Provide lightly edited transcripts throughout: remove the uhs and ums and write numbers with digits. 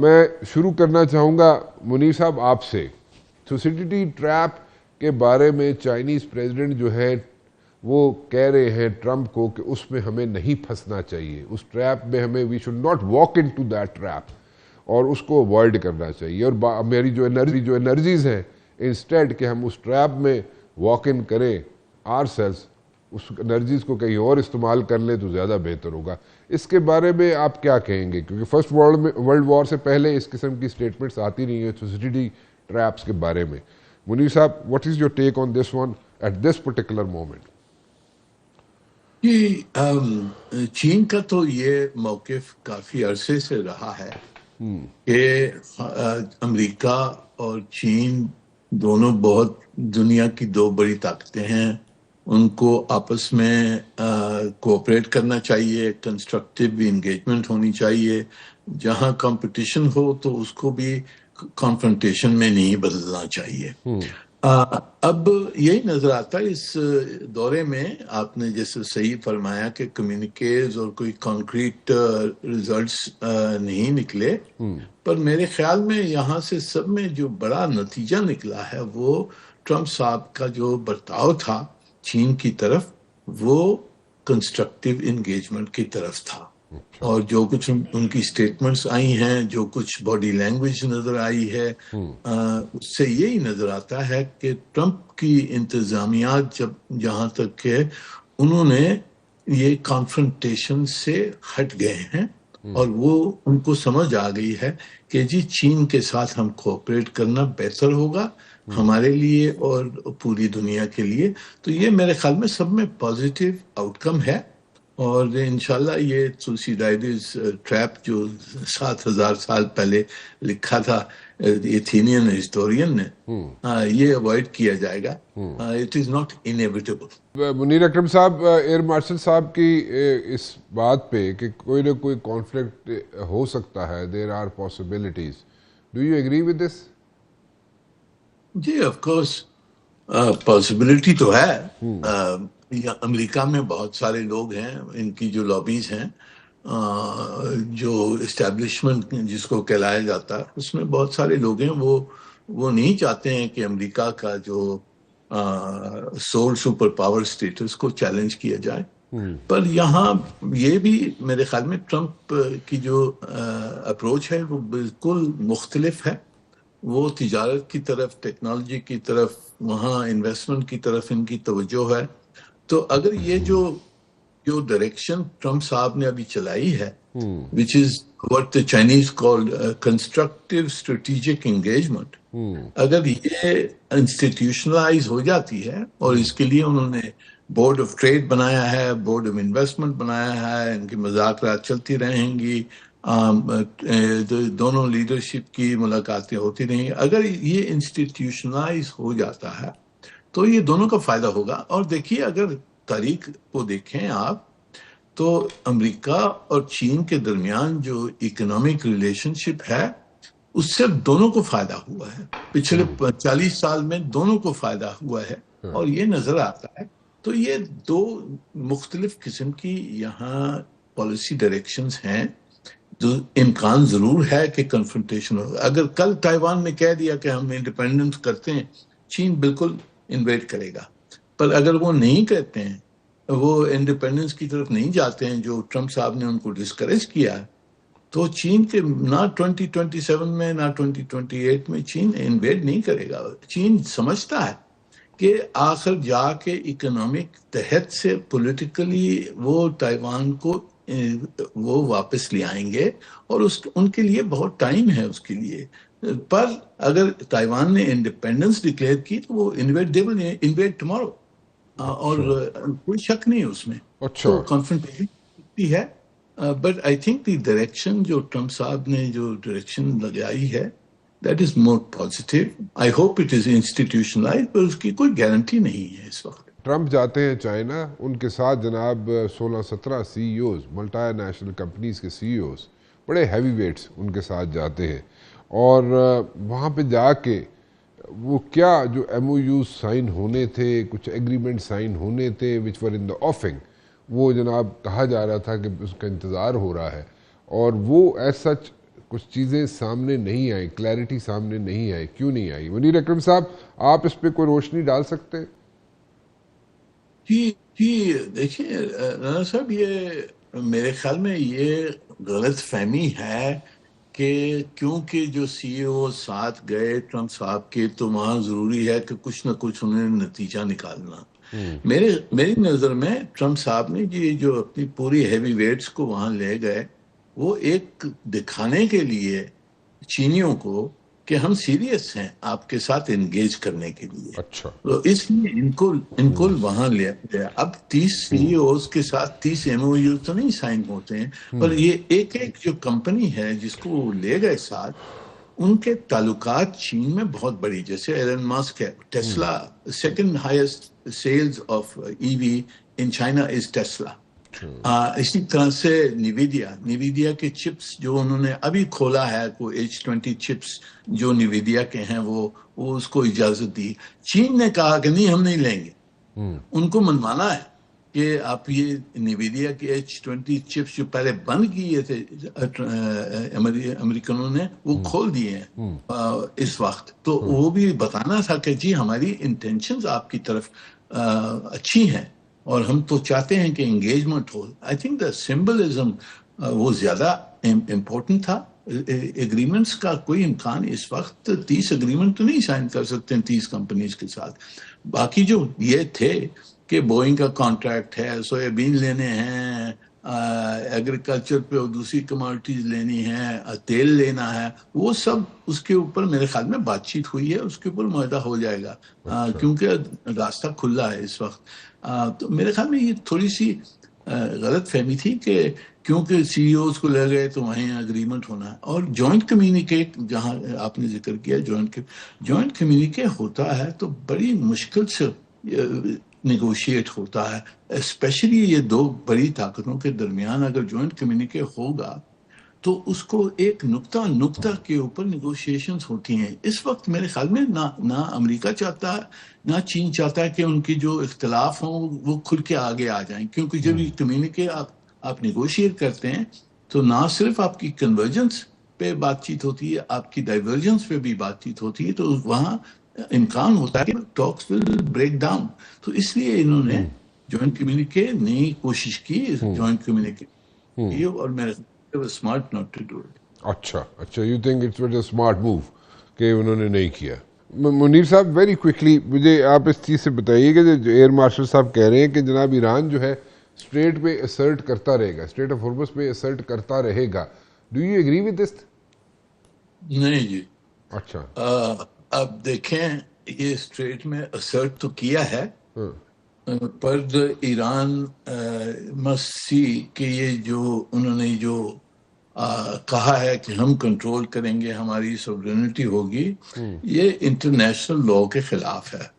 میں شروع کرنا چاہوں گا منیر صاحب آپ سے. تھوسیڈیٹی ٹریپ کے بارے میں چائنیز پریزیڈنٹ جو ہے وہ کہہ رہے ہیں ٹرمپ کو کہ اس میں ہمیں نہیں پھنسنا چاہیے, اس ٹریپ میں ہمیں we should not walk into that trap, اور اس کو اوائڈ کرنا چاہیے. اور میری جو انرجیز ہیں انسٹیڈ کہ ہم اس ٹریپ میں واک ان کریں آر سیلس, اس انرجیز کو کہیں اور استعمال کر لیں تو زیادہ بہتر ہوگا. اس کے بارے میں آپ کیا کہیں گے؟ کیونکہ فرسٹ ورلڈ وار سے پہلے اس قسم کی اسٹیٹمنٹس آتی نہیں ہیں تھوسیڈیٹی ٹریپس کے بارے میں. Munir sahab, what is your take on this one at this particular moment? China کا تو یہ موقف کافی عرصے سے رہا ہے کہ امریکہ اور چین دونوں بہت دنیا کی دو بڑی طاقتیں ہیں, ان کو آپس میں کوآپریٹ کرنا چاہیے, کنسٹرکٹیو انگیجمنٹ ہونی چاہیے. جہاں کمپٹیشن ہو تو اس کو بھی کانفرنٹیشن میں نہیں بدلنا چاہیے. اب یہی نظر آتا ہے اس دورے میں, آپ نے جیسے صحیح فرمایا کہ کمیونیکیز اور کوئی کانکریٹ ریزلٹس نہیں نکلے, پر میرے خیال میں یہاں سے سب میں جو بڑا نتیجہ نکلا ہے وہ ٹرمپ صاحب کا جو برتاؤ تھا چین کی طرف, وہ کنسٹرکٹیو انگیجمنٹ کی طرف تھا. اور جو کچھ ان کی سٹیٹمنٹس آئی ہیں, جو کچھ باڈی لینگویج نظر آئی ہے, اس سے یہی نظر آتا ہے کہ ٹرمپ کی انتظامیات جہاں تک کہ انہوں نے یہ کانفرنٹیشن سے ہٹ گئے ہیں, اور وہ ان کو سمجھ آ گئی ہے کہ جی چین کے ساتھ ہم کوآپریٹ کرنا بہتر ہوگا ہمارے لیے اور پوری دنیا کے لیے. تو یہ میرے خیال میں سب میں پازیٹیو آؤٹ کم ہے, اور انشاءاللہ یہ تھوسیڈیٹیز ٹریپ جو 7000 سال پہلے لکھا تھا ایتھینین ہسٹورین نے, یہ اوائڈ کیا جائے گا. It is not inevitable. Munir Akram sahab, air martial صاحب کی اس بات پہ کہ کوئی نہ کوئی کانفلکٹ ہو سکتا ہے, there are possibilities, do you agree with this? جی آف کورس پاسبلٹی تو ہے. امریکہ میں بہت سارے لوگ ہیں, ان کی جو لابیز ہیں, جو اسٹیبلشمنٹ جس کو کہلایا جاتا ہے, اس میں بہت سارے لوگ ہیں وہ نہیں چاہتے ہیں کہ امریکہ کا جو سول سپر پاور اسٹیٹس کو چیلنج کیا جائے. پر یہاں یہ بھی میرے خیال میں ٹرمپ کی جو اپروچ ہے وہ بالکل مختلف ہے. وہ تجارت کی طرف, ٹیکنالوجی کی طرف, وہاں انویسٹمنٹ کی طرف ان کی توجہ ہے. تو اگر یہ جو ڈائریکشن ٹرمپ صاحب نے ابھی چلائی ہے, which is what the Chinese called constructive strategic engagement, اگر یہ انسٹیٹیوشنلائز ہو جاتی ہے, اور اس کے لیے انہوں نے بورڈ آف ٹریڈ بنایا ہے, بورڈ آف انویسٹمنٹ بنایا ہے, ان کی مذاکرات چلتی رہیں گی, دونوں لیڈرشپ کی ملاقاتیں ہوتی رہیں گی, اگر یہ انسٹیٹیوشنلائز ہو جاتا ہے تو یہ دونوں کا فائدہ ہوگا. اور دیکھیے اگر تاریخ کو دیکھیں آپ تو امریکہ اور چین کے درمیان جو اکنامک ریلیشن شپ ہے اس سے دونوں کو فائدہ ہوا ہے. پچھلے 40 سال میں دونوں کو فائدہ ہوا ہے, اور یہ نظر آتا ہے. تو یہ دو مختلف قسم کی یہاں پالیسی ڈائریکشنز ہیں. جو امکان ضرور ہے کہ کنفرنٹیشن ہو. اگر کل تائیوان نے کہہ دیا کہ ہم انڈیپینڈنس کرتے ہیں, چین بالکل انویٹ کرے گا. پر اگر وہ نہیں کہتے ہیں, وہ انڈیپینڈنس کی طرف نہیں جاتے ہیں جو ٹرمپ صاحب نے ان کو ڈسکریج کیا, تو چین کے نہ 2027 میں نہ 2028 میں چین انویٹ نہیں کرے گا. چین سمجھتا ہے کہ آخر جا کے اکنامک تحت سے پولیٹیکلی وہ تائیوان کو وہ واپس لے آئیں گے, اور ان کے لیے بہت ٹائم ہے اس کے لیے. پر اگر تائیوان نے انڈیپینڈنس ڈکلیئر کی تو وہ انویٹ ٹمارو, اور کوئی شک نہیں اس میں. تو کانفرنٹیشن ہے, but I think the direction جو ٹرمپ صاحب نے جو ڈائریکشن لگائی ہے that is more positive. I hope it is institutionalised, پر اس کی کوئی گارنٹی نہیں ہے اس وقت. ٹرمپ جاتے ہیں چائنا, ان کے ساتھ جناب 16-17 C E Os, multinational companies کے سی ای اوز, بڑے ہیوی ویٹس ان کے ساتھ جاتے ہیں, اور وہاں پہ جا کے وہ کیا جو ایم او یوز سائن ہونے تھے, کچھ ایگریمنٹ سائن ہونے تھے وچ ور ان دا آفنگ, وہ جناب کہا جا رہا تھا کہ اس کا انتظار ہو رہا ہے, اور وہ ایز سچ کچھ چیزیں سامنے نہیں آئی, کلیئرٹی سامنے نہیں آئی, کیوں نہیں آئی؟ منیر اکرم صاحب آپ اس پہ کوئی روشنی ڈال سکتے ہیں؟ جی دیکھیں رانا صاحب، یہ میرے خیال میں یہ غلط فہمی ہے کہ کیونکہ جو سی ای او ساتھ گئے ٹرمپ صاحب کے تو وہاں ضروری ہے کہ کچھ نہ کچھ انہیں نتیجہ نکالنا. میری نظر میں ٹرمپ صاحب نے یہ جو اپنی پوری ہیوی ویٹس کو وہاں لے گئے، وہ ایک دکھانے کے لیے چینیوں کو کہ ہم سیریس ہیں آپ کے ساتھ انگیج کرنے کے لیے. اچھا. تو اس لیے ان کو وہاں لیا گیا. اب 30 سی ای اوز کے ساتھ 30 ایم او یو تو نہیں سائن ہوتے ہیں، پر یہ ایک جو کمپنی ہے جس کو وہ لے گئے ساتھ، ان کے تعلقات چین میں بہت بڑی، جیسے ایلن ماسک ہے. Tesla second highest sales of E V in China is Tesla. اسی طرح سے نیویدیا کے چپس جو انہوں نے ابھی کھولا ہے، کوئی H20 چپس جو نیویدیا کے ہیں، وہ اس کو اجازت دی. چین نے کہا کہ نہیں، ہم نہیں لیں گے. ان کو منوانا ہے کہ آپ یہ نیویدیا کے H20 چپس جو پہلے بند کیے تھے امریکنوں نے، وہ کھول دیے ہیں اس وقت. تو وہ بھی بتانا تھا کہ جی ہماری انٹینشنز آپ کی طرف اچھی ہیں اور ہم تو چاہتے ہیں کہ engagement who. I think the symbolism وہ زیادہ امپورٹنٹ تھا. ایگریمنٹس کا کوئی امکان اس وقت 30 ایگریمنٹ تو نہیں سائن کر سکتے ہیں 30 کمپنیز کے ساتھ. باقی جو یہ تھے کہ بوئنگ کا کانٹریکٹ ہے، سویابین لینے ہیں، ایگریکلچر پہ اور دوسری کموڈٹیز لینی ہے، تیل لینا ہے، وہ سب اس کے اوپر میرے خیال میں بات چیت ہوئی ہے. اس کے اوپر معاہدہ ہو جائے گا کیونکہ راستہ کھلا ہے اس وقت. تو میرے خیال میں یہ تھوڑی سی غلط فہمی تھی کہ کیونکہ سی ای اوز کو لے گئے تو وہیں اگریمنٹ ہونا ہے. اور جوائنٹ کمیونیکیٹ جہاں آپ نے ذکر کیا، جوائنٹ کمیونیکیٹ ہوتا ہے تو بڑی مشکل سے نیگوشیٹ ہوتا ہے. اسپیشلی یہ دو بڑی طاقتوں کے درمیان اگر جوائنٹ کمیونیکیٹ ہوگا تو اس کو ایک نقطہ کے اوپر نیگوشیشنز ہوتی ہیں. اس وقت میرے خیال میں نہ امریکہ چاہتا ہے نہ چین چاہتا ہے کہ ان کی جو اختلاف ہوں وہ کھل کے آگے آ جائیں، کیونکہ جب یہ کمیونیکیٹ آپ نیگوشیٹ کرتے ہیں تو نہ صرف آپ کی کنورجنس پہ بات چیت ہوتی ہے، آپ کی ڈائیورجنس پہ بھی بات چیت ہوتی ہے. تو وہاں امکان ہوتا ہے کہ ٹاکس ول بریک ڈاؤن. تو اس لیے انہوں نے جوائنٹ کمیونیکیٹ نئی کوشش کی، جوائنٹ کمیونیکیٹ کی، اور میرے smart not to do it. اچھا you think it's was a smart move کہ انہوں نے نہیں کیا. منیر صاحب ویری کوئکلی مجھے آپ اس چیز سے بتائیے کہ جو ایئر مارشل صاحب کہہ رہے ہیں کہ جناب ایران جو ہے اسٹریٹ پہ اسرٹ کرتا رہے گا، اسٹریٹ آف ہارمز پہ اسرٹ کرتا رہے گا. Do you agree with this? نہیں جی. اچھا اب دیکھیں، یہ اسٹریٹ میں اسرٹ تو کیا ہے، پر ایران مسٹ سی کہ یہ جو انہوں نے جو کہا ہے کہ ہم کنٹرول کریں گے، ہماری سوورینٹی ہوگی، یہ انٹرنیشنل لا کے خلاف ہے.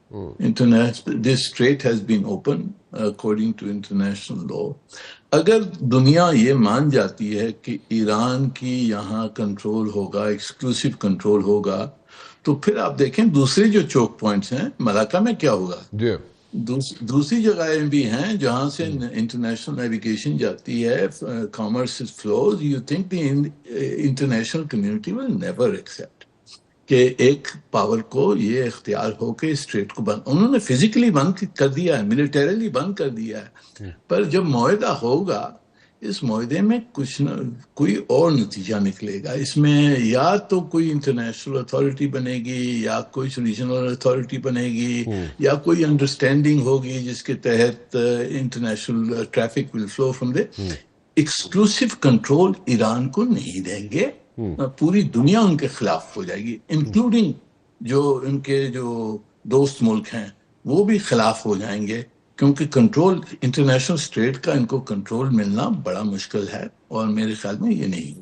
This strait has been open according to international law. اگر دنیا یہ مان جاتی ہے کہ ایران کی یہاں کنٹرول ہوگا، ایکسکلوسیو کنٹرول ہوگا، تو پھر آپ دیکھیں دوسرے جو چوک پوائنٹس ہیں، ملاکا میں کیا ہوگا. دوسری جگہیں بھی ہیں جہاں سے انٹرنیشنل نیویگیشن جاتی ہے، commerce flows. You think the international community will never accept کہ ایک پاور کو یہ اختیار ہو کہ اسٹریٹ کو بند. انہوں نے فزیکلی بند کر دیا ہے، ملیٹریلی بند کر دیا ہے، پر جب معاہدہ ہوگا اس معاہدے میں کچھ نہ کوئی اور نتیجہ نکلے گا. اس میں یا تو کوئی انٹرنیشنل اتھارٹی بنے گی، یا کوئی ریجنل اتھارٹی بنے گی، یا کوئی انڈرسٹینڈنگ ہوگی جس کے تحت international traffic will flow from they. Exclusive control Iran کو نہیں دیں گے. پوری دنیا ان کے خلاف ہو جائے گی، انکلوڈنگ جو ان کے جو دوست ملک ہیں وہ بھی خلاف ہو جائیں گے، کیونکہ کنٹرول انٹرنیشنل اسٹیٹ کا ان کو کنٹرول ملنا بڑا مشکل ہے، اور میرے خیال میں یہ نہیں